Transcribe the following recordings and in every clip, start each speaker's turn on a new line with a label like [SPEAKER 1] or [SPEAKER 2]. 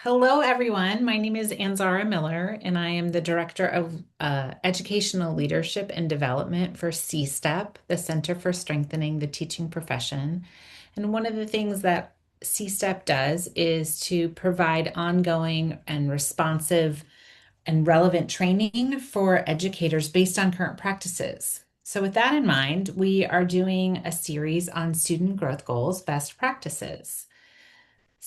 [SPEAKER 1] Hello, everyone. My name is Anzara Miller, and I am the Director of Educational Leadership and Development for CSTEP, the Center for Strengthening the Teaching Profession. And one of the things that CSTEP does is to provide ongoing and responsive and relevant training for educators based on current practices. So, with that in mind, we are doing a series on student growth goals, best practices.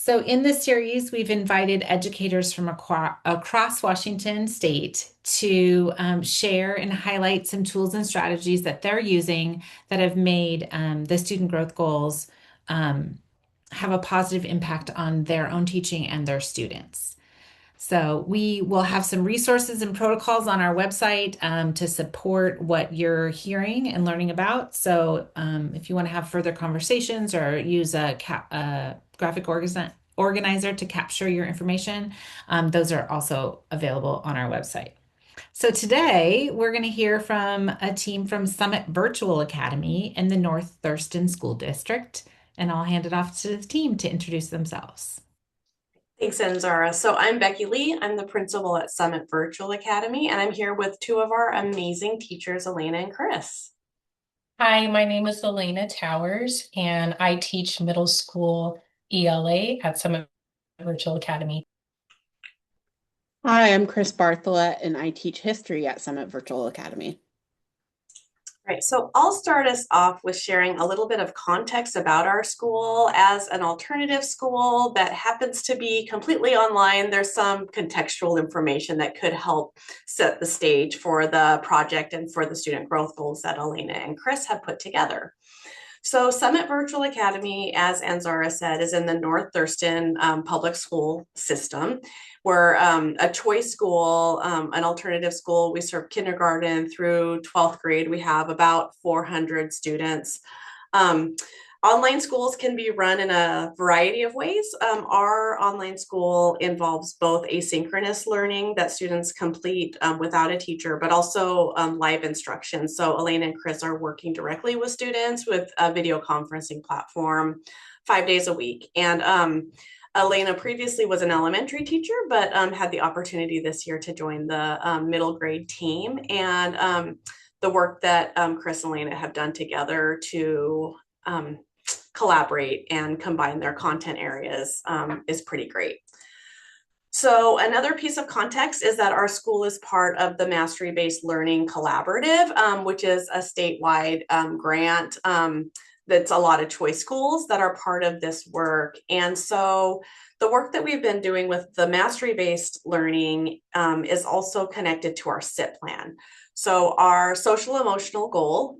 [SPEAKER 1] So, in this series, we've invited educators from across Washington state to share and highlight some tools and strategies that they're using that have made the student growth goals um, have a positive impact on their own teaching and their students. So, we will have some resources and protocols on our website to support what you're hearing and learning about. So, if you want to have further conversations or use a graphic organizer to capture your information, those are also available on our website. So, today we're going to hear from a team from Summit Virtual Academy in the North Thurston School District, and I'll hand it off to the team to introduce themselves.
[SPEAKER 2] Thanks, Enzara. So I'm Becky Lee. I'm the principal at Summit Virtual Academy, and I'm here with two of our amazing teachers, Elena and Chris.
[SPEAKER 3] Hi, my name is Elena Towers, and I teach middle school ELA at Summit Virtual Academy.
[SPEAKER 4] Hi, I'm Chris Bartholet, and I teach history at Summit Virtual Academy.
[SPEAKER 2] Right, so I'll start us off with sharing a little bit of context about our school. As an alternative school that happens to be completely online, there's some contextual information that could help set the stage for the project and for the student growth goals that Elena and Chris have put together. So Summit Virtual Academy, as Anzara said, is in the North Thurston public school system. We're a choice school, an alternative school. We serve kindergarten through 12th grade. We have about 400 students. Online schools can be run in a variety of ways. Our online school involves both asynchronous learning that students complete without a teacher, but also live instruction. So Elena and Chris are working directly with students with a video conferencing platform 5 days a week. And Elena previously was an elementary teacher, but had the opportunity this year to join the middle grade team. And the work that Chris and Elena have done together to collaborate and combine their content areas is pretty great. So another piece of context is that our school is part of the Mastery-Based Learning Collaborative, which is a statewide grant that's a lot of choice schools that are part of this work. And so the work that we've been doing with the mastery-based learning is also connected to our SIP plan. So our social emotional goal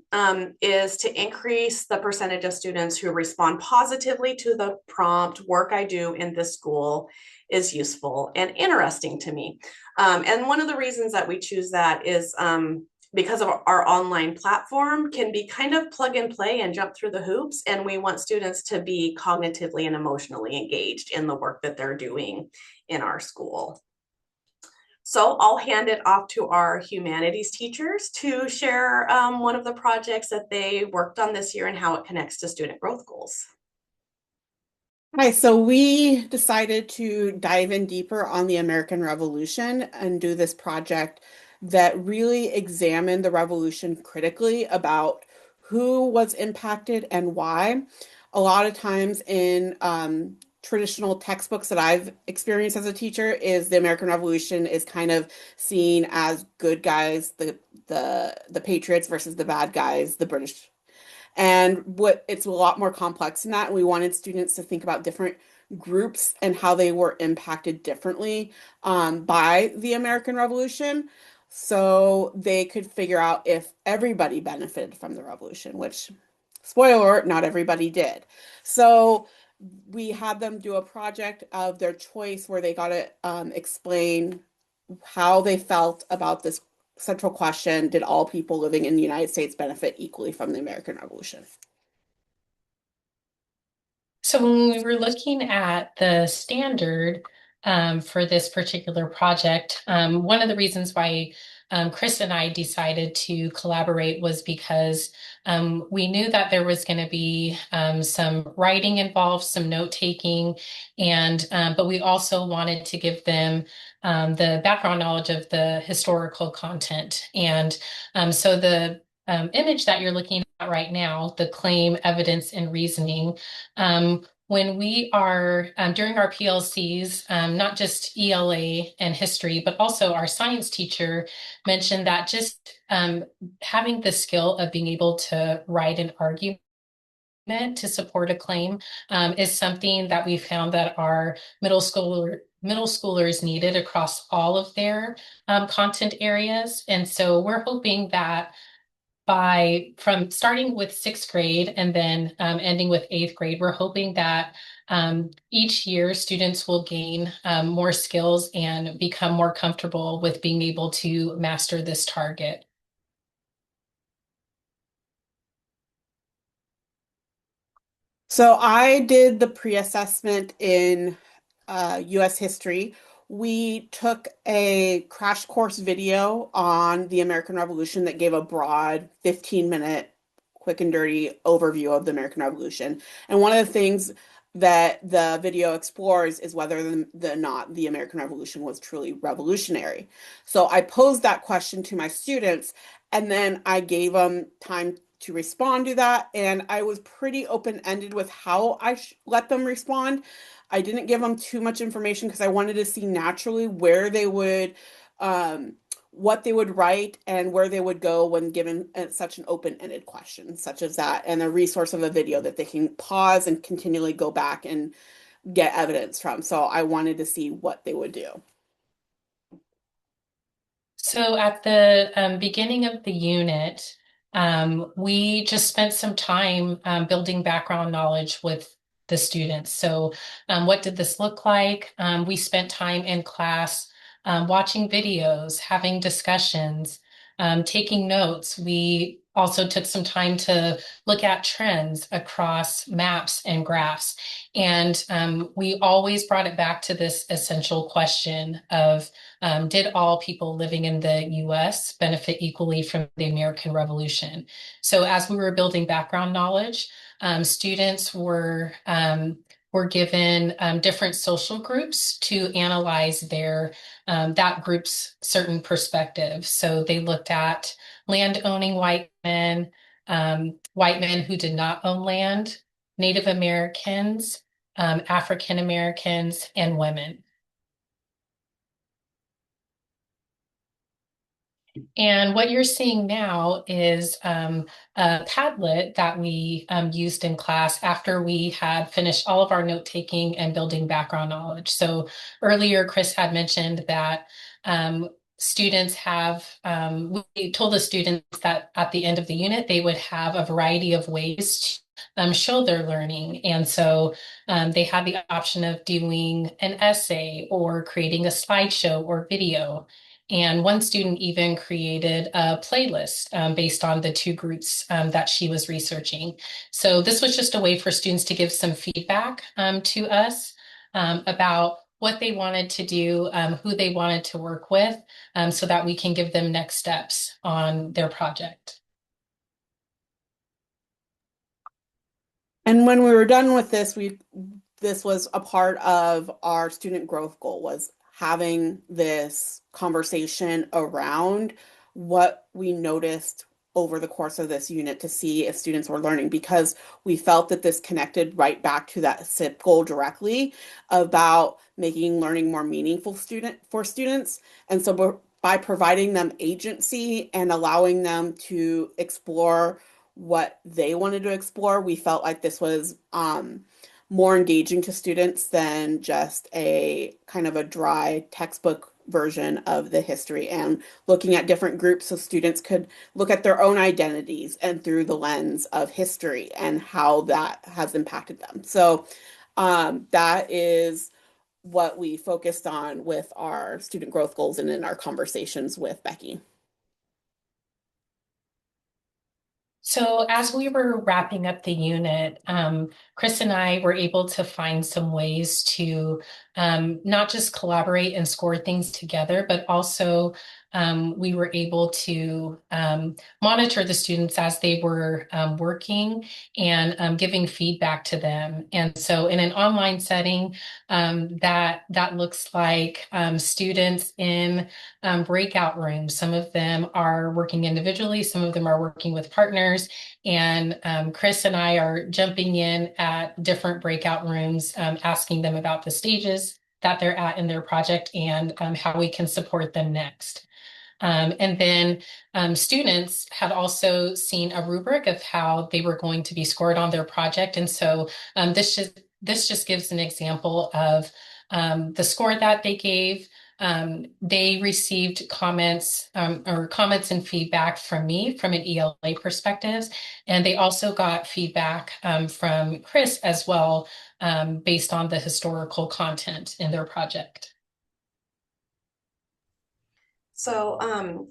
[SPEAKER 2] is to increase the percentage of students who respond positively to the prompt, work I do in this school is useful and interesting to me. And one of the reasons that we choose that is because of our online platform can be kind of plug and play and jump through the hoops. And we want students to be cognitively and emotionally engaged in the work that they're doing in our school. So I'll hand it off to our humanities teachers to share one of the projects that they worked on this year and how it connects to student growth goals.
[SPEAKER 4] Hi, so we decided to dive in deeper on the American Revolution and do this project that really examined the revolution critically about who was impacted and why. A lot of times in traditional textbooks that I've experienced as a teacher is the American Revolution is kind of seen as good guys, the patriots versus the bad guys, the British. And what it's a lot more complex than that. And we wanted students to think about different groups and how they were impacted differently by the American Revolution. So they could figure out if everybody benefited from the revolution, which, spoiler alert, not everybody did. So we had them do a project of their choice where they got to explain how they felt about this central question: did all people living in the United States benefit equally from the American Revolution?
[SPEAKER 3] So when we were looking at the standard for this particular project, one of the reasons why Chris and I decided to collaborate was because we knew that there was going to be some writing involved, some note taking, and but we also wanted to give them the background knowledge of the historical content. And so the image that you're looking at right now, the claim, evidence, and reasoning, when we are during our PLCs, not just ELA and history, but also our science teacher mentioned that just having the skill of being able to write an argument to support a claim is something that we found that our middle schoolers needed across all of their content areas. And so we're hoping that from starting with sixth grade and then ending with eighth grade, we're hoping that each year students will gain more skills and become more comfortable with being able to master this target.
[SPEAKER 4] So I did the pre-assessment in US history. We took a crash course video on the American Revolution that gave a broad 15-minute quick and dirty overview of the American Revolution. And one of the things that the video explores is whether not the American Revolution was truly revolutionary. So I posed that question to my students, and then I gave them time to respond to that. And I was pretty open-ended with how I let them respond. I didn't give them too much information because I wanted to see naturally where they would, what they would write and where they would go when given such an open-ended question, such as that, and a resource of a video that they can pause and continually go back and get evidence from. So I wanted to see what they would do.
[SPEAKER 3] So at the beginning of the unit, we just spent some time building background knowledge with the students. So what did this look like? We spent time in class watching videos, having discussions, taking notes. We also took some time to look at trends across maps and graphs. And we always brought it back to this essential question of did all people living in the US benefit equally from the American Revolution? So as we were building background knowledge, students were given different social groups to analyze that group's certain perspective. So they looked at land-owning white men who did not own land, Native Americans, African Americans, and women. And what you're seeing now is a Padlet that we used in class after we had finished all of our note taking and building background knowledge. So earlier, Chris had mentioned that students we told the students that at the end of the unit, they would have a variety of ways to show their learning. And so they had the option of doing an essay or creating a slideshow or video. And one student even created a playlist based on the two groups that she was researching. So this was just a way for students to give some feedback to us about what they wanted to do, who they wanted to work with, so that we can give them next steps on their project.
[SPEAKER 4] And when we were done with this, this was a part of our student growth goal, was having this conversation around what we noticed over the course of this unit to see if students were learning, because we felt that this connected right back to that SIP goal directly about making learning more meaningful for students. And so by providing them agency and allowing them to explore what they wanted to explore, we felt like this was more engaging to students than just a kind of a dry textbook version of the history, and looking at different groups so students could look at their own identities and through the lens of history and how that has impacted them. So that is what we focused on with our student growth goals and in our conversations with Becky.
[SPEAKER 3] So as we were wrapping up the unit, Chris and I were able to find some ways to not just collaborate and score things together, but also we were able to monitor the students as they were working and giving feedback to them. And so in an online setting, that looks like students in breakout rooms. Some of them are working individually, some of them are working with partners. And Chris and I are jumping in at different breakout rooms, asking them about the stages that they're at in their project and how we can support them next. And then students had also seen a rubric of how they were going to be scored on their project. And so this just gives an example of the score that they gave. They received comments and feedback from me from an ELA perspective. And they also got feedback from Chris as well, based on the historical content in their project.
[SPEAKER 2] So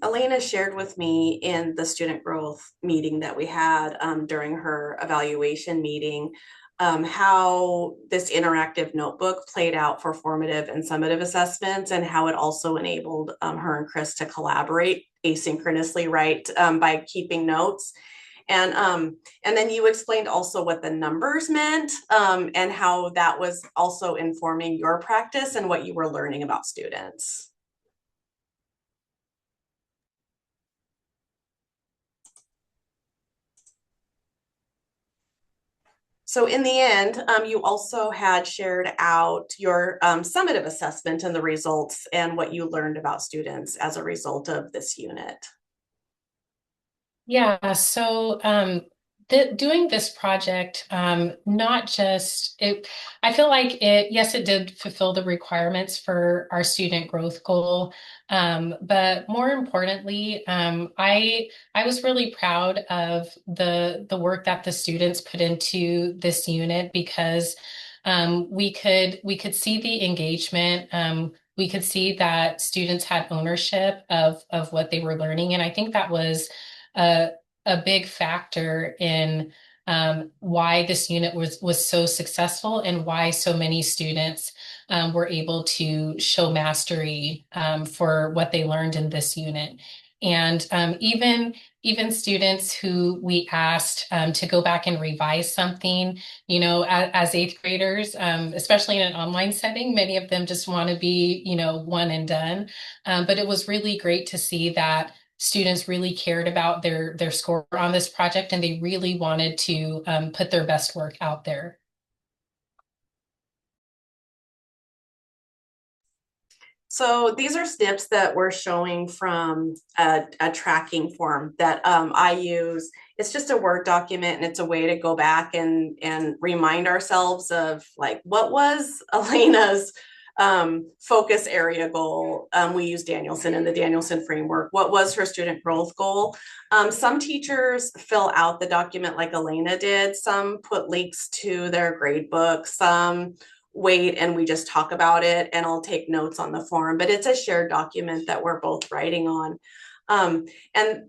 [SPEAKER 2] Elena shared with me in the student growth meeting that we had during her evaluation meeting how this interactive notebook played out for formative and summative assessments and how it also enabled her and Chris to collaborate asynchronously, right, by keeping notes. And then you explained also what the numbers meant and how that was also informing your practice and what you were learning about students. So in the end, you also had shared out your summative assessment and the results and what you learned about students as a result of this unit.
[SPEAKER 3] Yeah, so doing this project, not just it, I feel like yes, it did fulfill the requirements for our student growth goal. But more importantly, I was really proud of the work that the students put into this unit because we could see the engagement. We could see that students had ownership of what they were learning, and I think that was a, a big factor in why this unit was so successful and why so many students were able to show mastery for what they learned in this unit. And even students who we asked to go back and revise something, as eighth graders, especially in an online setting, many of them just want to be, one and done. But it was really great to see that students really cared about their score on this project and they really wanted to put their best work out there.
[SPEAKER 2] So these are snips that we're showing from a tracking form that I use. It's just a Word document and it's a way to go back and remind ourselves of like, what was Elena's focus area goal? We use Danielson and the Danielson framework. What was her student growth goal? Some teachers fill out the document like Elena did. Some put links to their grade book. Some wait and we just talk about it and I'll take notes on the form, but it's a shared document that we're both writing on. And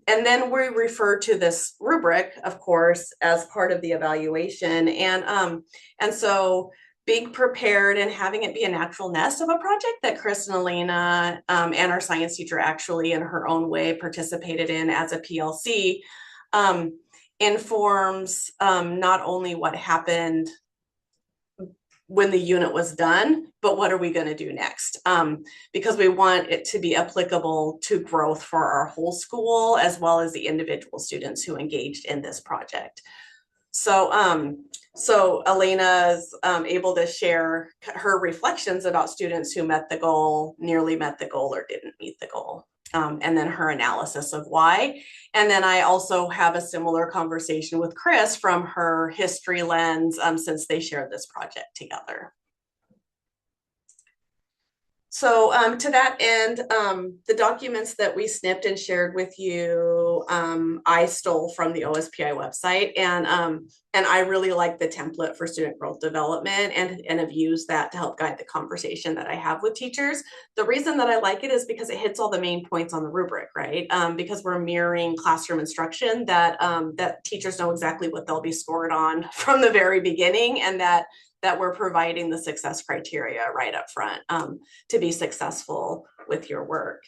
[SPEAKER 2] then we refer to this rubric, of course, as part of the evaluation. And so being prepared and having it be a natural nest of a project that Chris and Elena and our science teacher actually in her own way participated in as a PLC informs not only what happened when the unit was done, but what are we going to do next? Because we want it to be applicable to growth for our whole school, as well as the individual students who engaged in this project. So Elena's able to share her reflections about students who met the goal, nearly met the goal, or didn't meet the goal. And then her analysis of why. And then I also have a similar conversation with Chris from her history lens since they shared this project together. So to that end, the documents that we snipped and shared with you, I stole from the OSPI website, and I really like the template for student growth development and have used that to help guide the conversation that I have with teachers. The reason that I like it is because it hits all the main points on the rubric, right? Because we're mirroring classroom instruction that teachers know exactly what they'll be scored on from the very beginning, and that that we're providing the success criteria right up front to be successful with your work.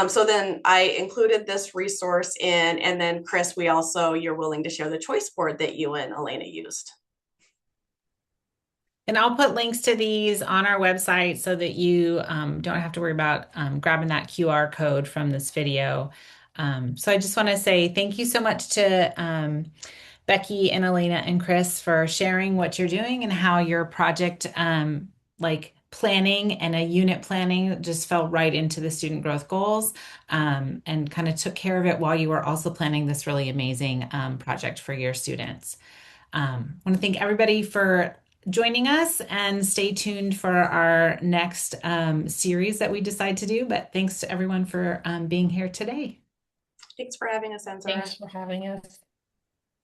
[SPEAKER 2] So then I included this resource in, and then Chris, you're willing to share the choice board that you and Elena used.
[SPEAKER 1] And I'll put links to these on our website so that you don't have to worry about grabbing that QR code from this video. So I just want to say thank you so much to Becky and Elena and Chris for sharing what you're doing and how your project like planning and a unit planning just fell right into the student growth goals and kind of took care of it while you were also planning this really amazing project for your students. I want to thank everybody for joining us and stay tuned for our next series that we decide to do. But thanks to everyone for being here today.
[SPEAKER 2] Thanks for having us, Anzara.
[SPEAKER 3] Thanks for having us.